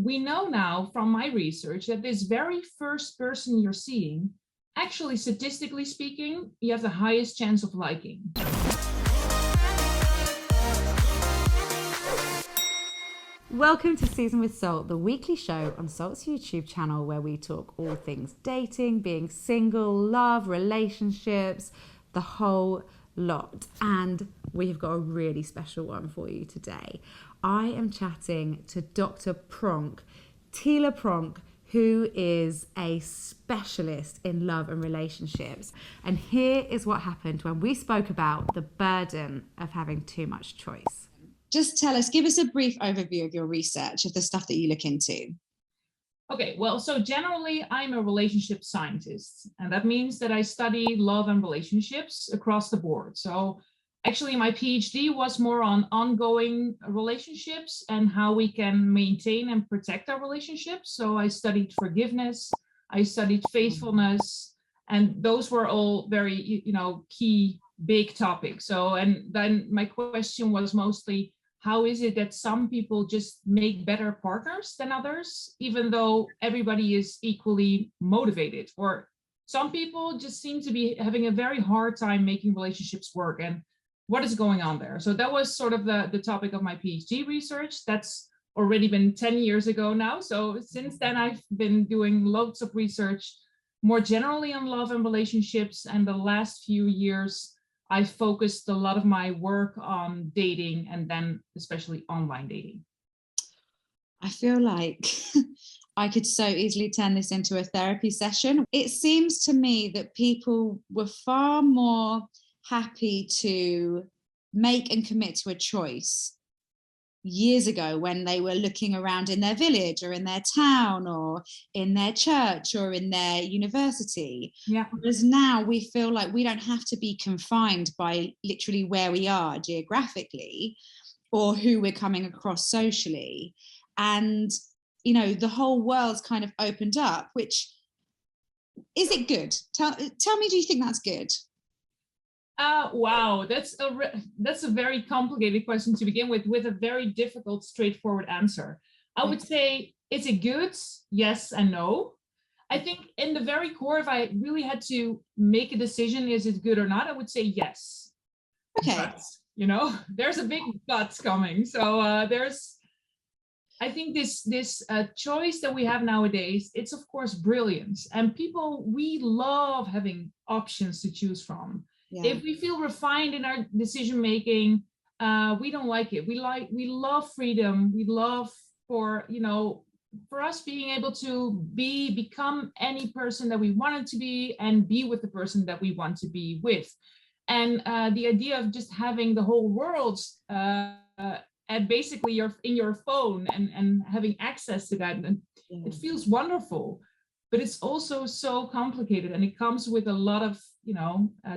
we know now from my research that this very first person you're seeing, actually, statistically speaking, you have the highest chance of liking. Welcome to Season with Salt, the weekly show on Salt's YouTube channel where we talk all things dating, being single, love, relationships, the whole lot. And we've got a really special one for you today. I am chatting to Dr. Pronk, Tila Pronk, who is a specialist in love and relationships. And here is what happened when we spoke about the burden of having too much choice. Just give us a brief overview of your research, of the stuff that you look into. Okay, well, so generally I'm a relationship scientist, and that means that I study love and relationships across the board. So actually my PhD was more on ongoing relationships and how we can maintain and protect our relationships. So I studied forgiveness, I studied faithfulness, and those were all very, key, big topics. So, and then my question was mostly, how is it that some people just make better partners than others, even though everybody is equally motivated? Or some people just seem to be having a very hard time making relationships work, and what is going on there? So that was sort of the topic of my PhD research. That's already been 10 years ago now. So since then, I've been doing loads of research more generally on love and relationships. And the last few years, I focused a lot of my work on dating, and then especially online dating. I feel like I could so easily turn this into a therapy session. It seems to me that people were far more happy to make and commit to a choice years ago when they were looking around in their village or in their town or in their church or in their university. Yeah. Whereas now we feel like we don't have to be confined by literally where we are geographically or who we're coming across socially. And, the whole world's kind of opened up, which, is it good? Tell me, do you think that's good? Wow, that's a very complicated question to begin with a very difficult, straightforward answer. I would say, is it good? Yes and no. I think in the very core, if I really had to make a decision, is it good or not, I would say yes. Okay. But, there's a big but coming. So I think this choice that we have nowadays, it's of course brilliant. And we love having options to choose from. Yeah. If we feel refined in our decision making, we don't like it. We love freedom. We love for us being able to become any person that we wanted to be and be with the person that we want to be with. And the idea of just having the whole world at basically in your phone and having access to that, and it feels wonderful. But it's also so complicated, and it comes with a lot of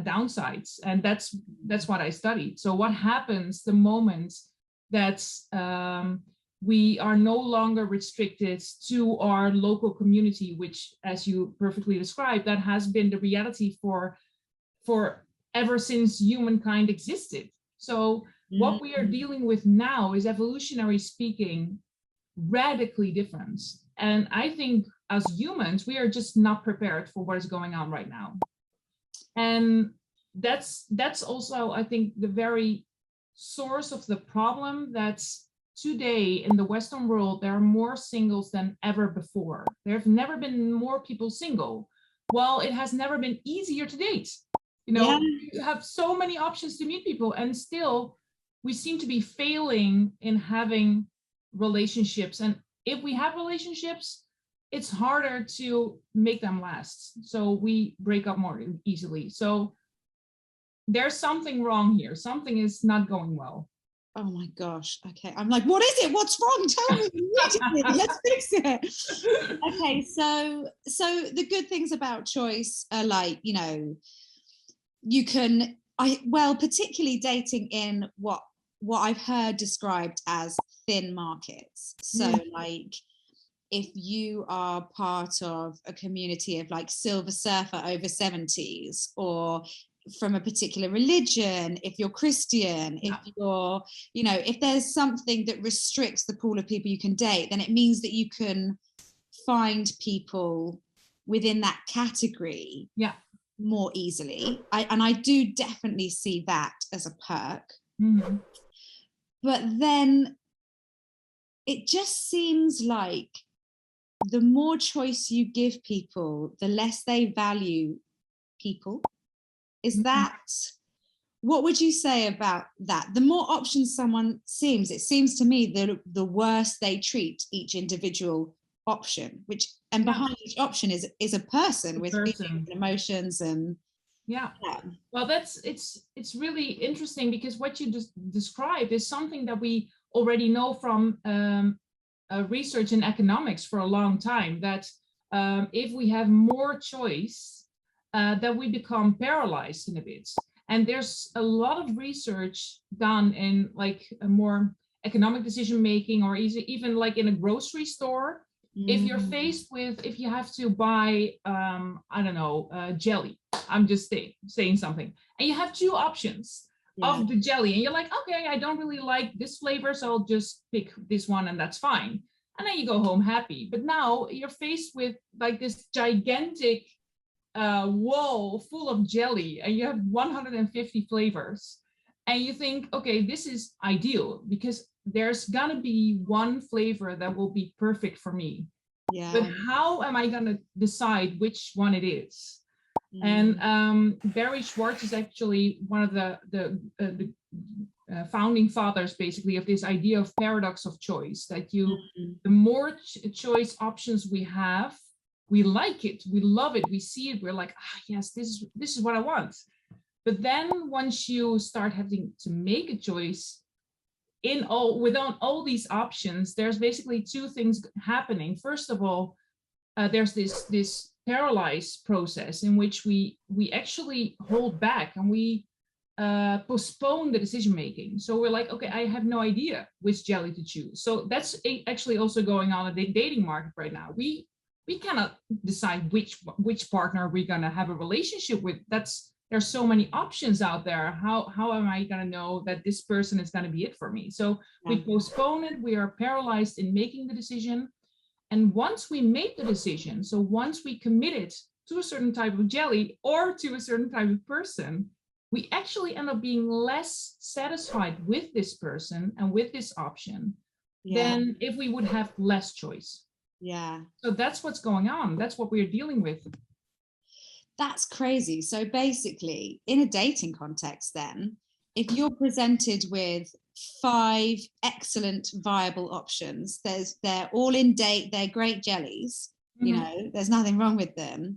downsides, and that's what I studied. So what happens the moment that we are no longer restricted to our local community, which, as you perfectly described, that has been the reality for ever since humankind existed. So what we are dealing with now is, evolutionary speaking, radically different. And I think as humans, we are just not prepared for what is going on right now. And that's also, I think, the very source of the problem. That's today in the Western world, there are more singles than ever before. There have never been more people single. Well, it has never been easier to date. You have so many options to meet people, and still we seem to be failing in having relationships. And if we have relationships, it's harder to make them last. So we break up more easily. So there's something wrong here. Something is not going well. Oh my gosh. Okay. I'm like, what is it? What's wrong? Tell me immediately. Let's fix it. Okay. So the good things about choice are like, you can, particularly dating in what I've heard described as thin markets. So like, if you are part of a community of like Silver Surfer over 70s, or from a particular religion, if you're Christian, if you're, if there's something that restricts the pool of people you can date, then it means that you can find people within that category more easily. I do definitely see that as a perk. Mm-hmm. But then it just seems like the more choice you give people, the less they value people. Is that, what would you say about that? The more options someone seems, it seems to me that the worse they treat each individual option, and behind each option is a person with feelings and emotions and well, it's really interesting, because what you just described is something that we already know from research in economics for a long time, that if we have more choice, that we become paralyzed in a bit. And there's a lot of research done in like a more economic decision making, or even like in a grocery store. If you're faced with, if you have to buy, I don't know, jelly, I'm just saying something, and you have two options of the jelly, and you're like, okay, I don't really like this flavor, so I'll just pick this one, and that's fine. And then you go home happy. But now you're faced with like this gigantic wall full of jelly, and you have 150 flavors, and you think, okay, this is ideal because there's gonna be one flavor that will be perfect for me. But how am I gonna decide which one it is? And Barry Schwartz is actually one of the founding fathers, basically, of this idea of paradox of choice, that the more choice options we have, we like it, we love it, we see it, we're like, yes, this is what I want. But then once you start having to make a choice without all these options, there's basically two things happening. First of all, there's this paralyzed process in which we actually hold back, and we postpone the decision making. So we're like, okay, I have no idea which jelly to choose. So that's actually also going on in the dating market right now. We cannot decide which partner we're gonna have a relationship with. There's so many options out there. How am I gonna know that this person is gonna be it for me? So we postpone it. We are paralyzed in making the decision. And once we made the decision, so once we committed to a certain type of jelly or to a certain type of person, we actually end up being less satisfied with this person and with this option than if we would have less choice. So that's what's going on. That's what we're dealing with. That's crazy. So basically, in a dating context, then, if you're presented with 5 excellent viable options, they're all in date, they're great jellies, there's nothing wrong with them.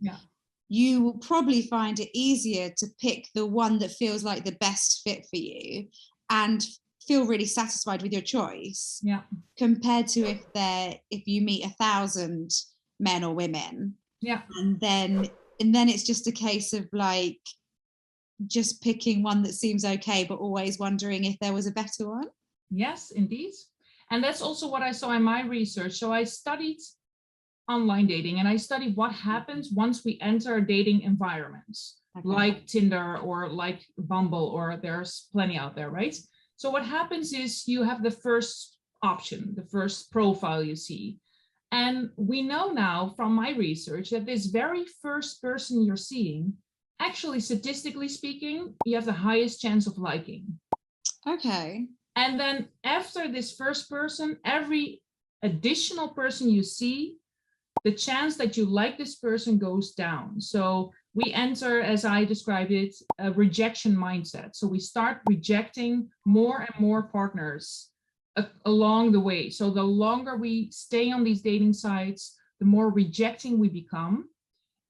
You will probably find it easier to pick the one that feels like the best fit for you and feel really satisfied with your choice, compared to if you meet 1,000 men or women, and then it's just a case of like just picking one that seems okay, but always wondering if there was a better one. Yes, indeed. And that's also what I saw in my research. So I studied online dating, and I studied what happens once we enter dating environments like Tinder or like Bumble, or there's plenty out there, right? So what happens is you have the first option, the first profile you see. And we know now from my research that this very first person you're seeing, actually, statistically speaking, you have the highest chance of liking. Okay. And then after this first person, every additional person you see, the chance that you like this person goes down. So we enter, as I described it, a rejection mindset. So we start rejecting more and more partners along the way. So the longer we stay on these dating sites, the more rejecting we become.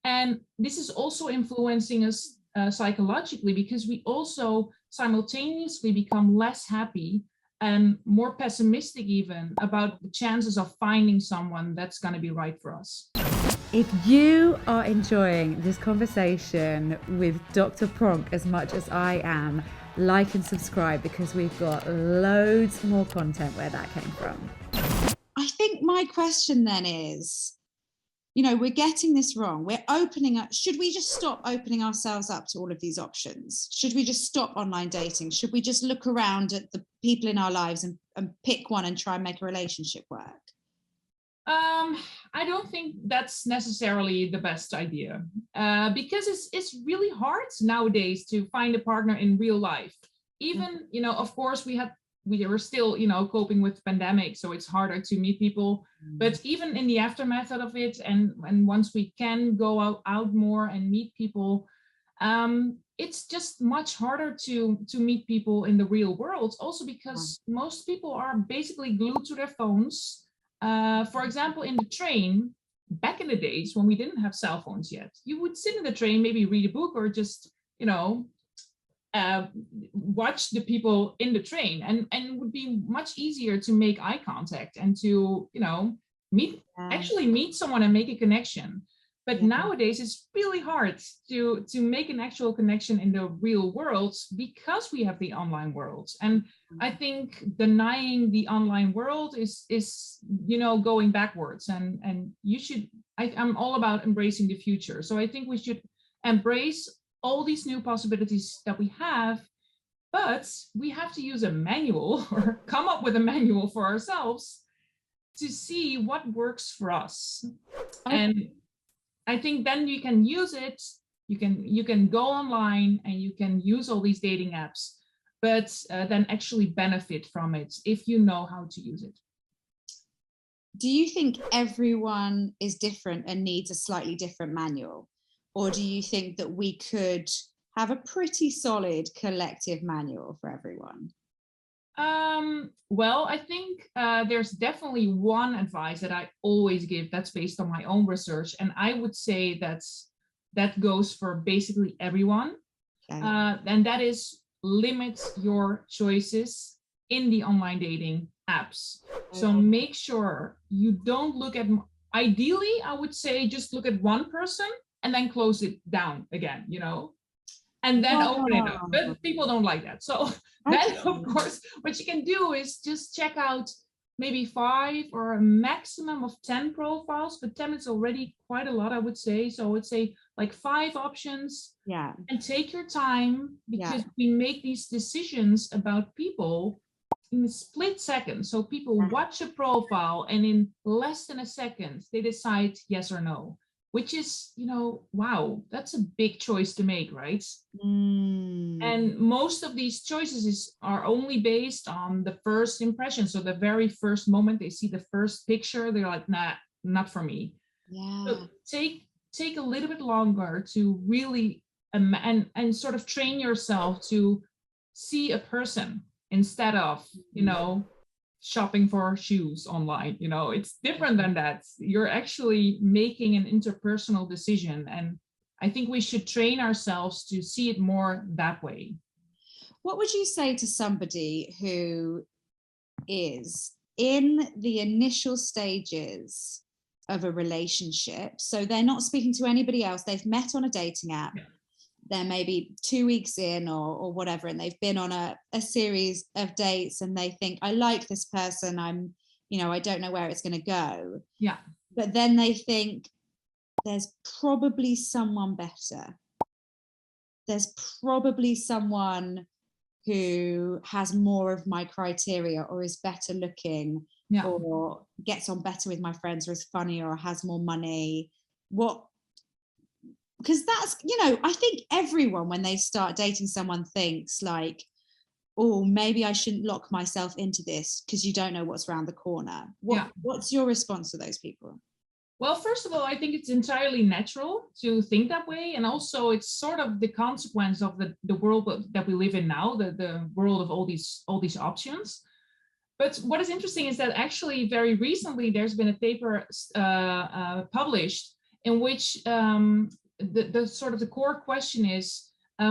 And this is also influencing us psychologically, because we also simultaneously become less happy and more pessimistic even about the chances of finding someone that's going to be right for us. If you are enjoying this conversation with Dr. Pronk as much as I am, like and subscribe, because we've got loads more content where that came from. I think my question then is, we're getting this wrong. We're opening up. Should we just stop opening ourselves up to all of these options? Should we just stop online dating? Should we just look around at the people in our lives and pick one and try and make a relationship work? I don't think that's necessarily the best idea, because it's really hard nowadays to find a partner in real life. Even, of course, we were still, coping with the pandemic, so it's harder to meet people. But even in the aftermath of it, and once we can go out more and meet people, it's just much harder to meet people in the real world. Also because most people are basically glued to their phones. For example, in the train, back in the days when we didn't have cell phones yet, you would sit in the train, maybe read a book or just, watch the people in the train, and it would be much easier to make eye contact and to, actually meet someone and make a connection. But nowadays it's really hard to make an actual connection in the real world because we have the online world. And I think denying the online world is going backwards. And I'm all about embracing the future. So I think we should embrace all these new possibilities that we have, but we have to use a manual or come up with a manual for ourselves to see what works for us. And I think then you can use it. You can go online and you can use all these dating apps, but then actually benefit from it if you know how to use it. Do you think everyone is different and needs a slightly different manual? Or do you think that we could have a pretty solid collective manual for everyone? Well, I think there's definitely one advice that I always give that's based on my own research. And I would say that goes for basically everyone. Okay. And that is limit your choices in the online dating apps. Okay. So make sure you don't look at, ideally, I would say just look at one person and then close it down again, and then open it up. But people don't like that. So then, of course, what you can do is just check out maybe 5 or a maximum of 10 profiles, but 10 is already quite a lot, I would say. So I would say like 5 options. Yeah. And take your time, because we make these decisions about people in a split second. So people watch a profile and in less than a second, they decide yes or no. Which is, wow, that's a big choice to make, right? And most of these choices are only based on the first impression. So the very first moment they see the first picture, they're like, nah, not for me. Yeah. So take a little bit longer to really and sort of train yourself to see a person instead of, shopping for shoes online. It's different than that. You're actually making an interpersonal decision, and I think we should train ourselves to see it more that way. What would you say to somebody who is in the initial stages of a relationship? So they're not speaking to anybody else, they've met on a dating app. Yeah. They're maybe 2 weeks in or whatever, and they've been on a series of dates, and they think, I like this person, I don't know where it's going to go. Yeah. But then they think, there's probably someone better. There's probably someone who has more of my criteria, or is better looking, or gets on better with my friends, or is funnier, or has more money. Because that's, I think everyone, when they start dating someone, thinks like, oh, maybe I shouldn't lock myself into this, because you don't know what's around the corner. What's your response to those people? Well, first of all, I think it's entirely natural to think that way. And also it's sort of the consequence of the world that we live in now, the world of all these options. But what is interesting is that actually very recently there's been a paper published in which the sort of the core question is,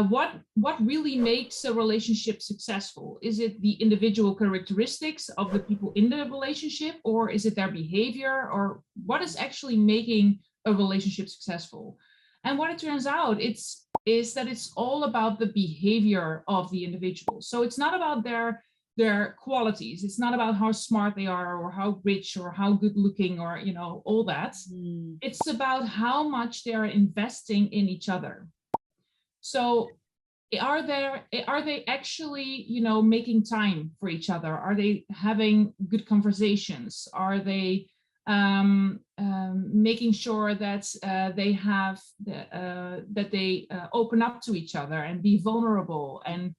what really makes a relationship successful? Is it the individual characteristics of the people in the relationship, or is it their behavior, or what is actually making a relationship successful? And what it turns out is that it's all about the behavior of the individual. So it's not about their their qualities. It's not about how smart they are or how rich or how good looking or, you know, all that. It's about how much they're investing in each other. So are they actually, you know, making time for each other? Are they having good conversations? Are they making sure that they have that they open up to each other and be vulnerable and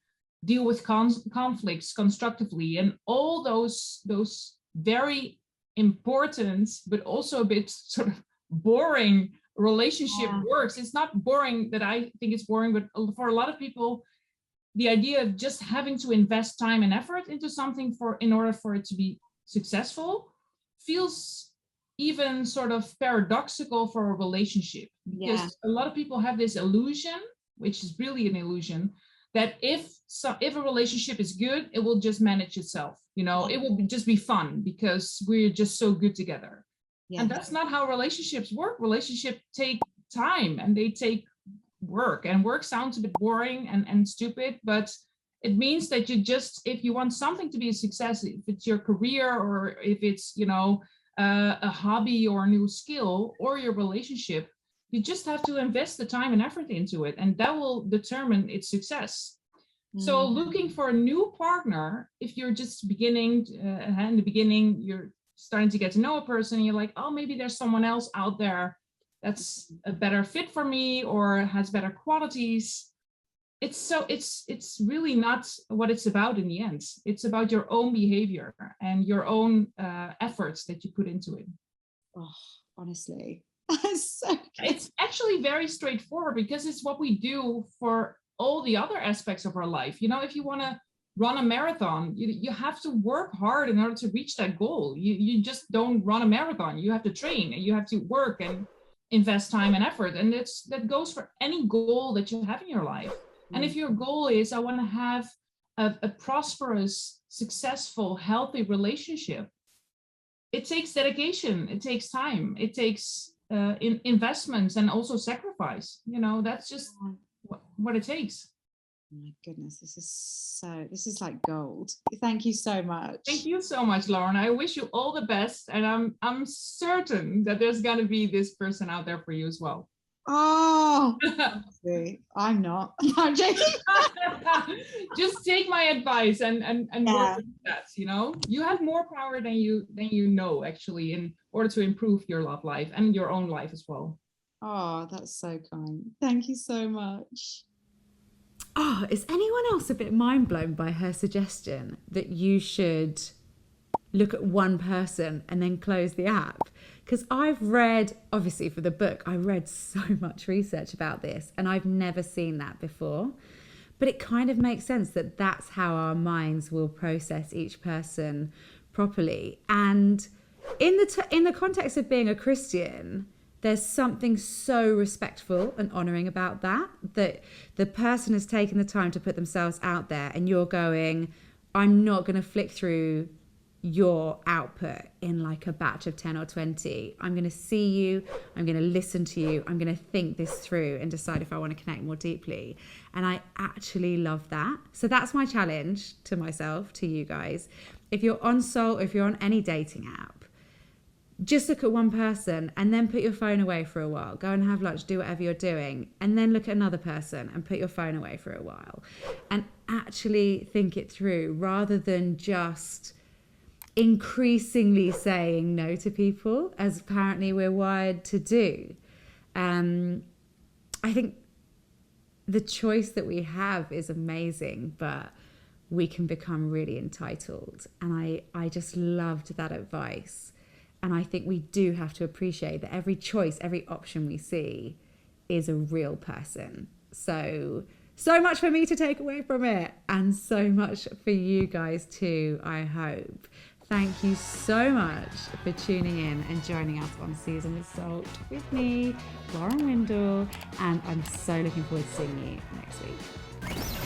deal with conflicts constructively, and all those very important but also a bit sort of boring relationship works. It's not boring that I think it's boring, but for a lot of people, the idea of just having to invest time and effort into something in order for it to be successful feels even sort of paradoxical for a relationship, because a lot of people have this illusion, which is really an illusion, that if a relationship is good, it will just manage itself. You know, it will just be fun because we're just so good together. And that's not how relationships work. Relationships take time and they take work, and work sounds a bit boring and stupid, but it means that you just, if you want something to be a success, if it's your career or if it's, you know, a hobby or a new skill or your relationship, you just have to invest the time and effort into it, and that will determine its success. So looking for a new partner, if you're just beginning, in the beginning, you're starting to get to know a person, and you're like, oh, maybe there's someone else out there that's a better fit for me or has better qualities. It's really not what it's about in the end. It's about your own behavior and your own efforts that you put into it. Oh, honestly, that's so good. It's actually very straightforward because it's what we do for all the other aspects of our life. You know, if you want to run a marathon, you have to work hard in order to reach that goal. You just don't run a marathon. You have to train and you have to work and invest time and effort. And that goes for any goal that you have in your life. And if your goal is, I want to have a prosperous, successful, healthy relationship, it takes dedication, it takes time, it takes investments and also sacrifice. You know, that's just what it takes. Oh my goodness, this is like gold. Thank you so much. Thank you so much, Lauren. I wish you all the best, and I'm certain that there's going to be this person out there for you as well. Oh, I'm not. I'm joking. Just take my advice and work with that. You know, you have more power than you know, actually, in order to improve your love life and your own life as well. Oh, that's so kind. Thank you so much. Oh, is anyone else a bit mind blown by her suggestion that you should look at one person and then close the app? Because I've read, obviously for the book, I read so much research about this and I've never seen that before. But it kind of makes sense that that's how our minds will process each person properly. And in the context of being a Christian, there's something so respectful and honouring about that the person has taken the time to put themselves out there, and you're going, I'm not going to flick through your output in like a batch of 10 or 20. I'm going to see you, I'm going to listen to you, I'm going to think this through and decide if I want to connect more deeply. And I actually love that. So that's my challenge to myself, to you guys. If you're on Soul or if you're on any dating app, just look at one person and then put your phone away for a while. Go and have lunch, do whatever you're doing, and then look at another person and put your phone away for a while and actually think it through, rather than just increasingly saying no to people, as apparently we're wired to do. I think the choice that we have is amazing, but we can become really entitled. And I just loved that advice. And I think we do have to appreciate that every choice, every option we see is a real person. So much for me to take away from it, and so much for you guys too, I hope. Thank you so much for tuning in and joining us on Season with Salt with me, Lauren Windle, and I'm so looking forward to seeing you next week.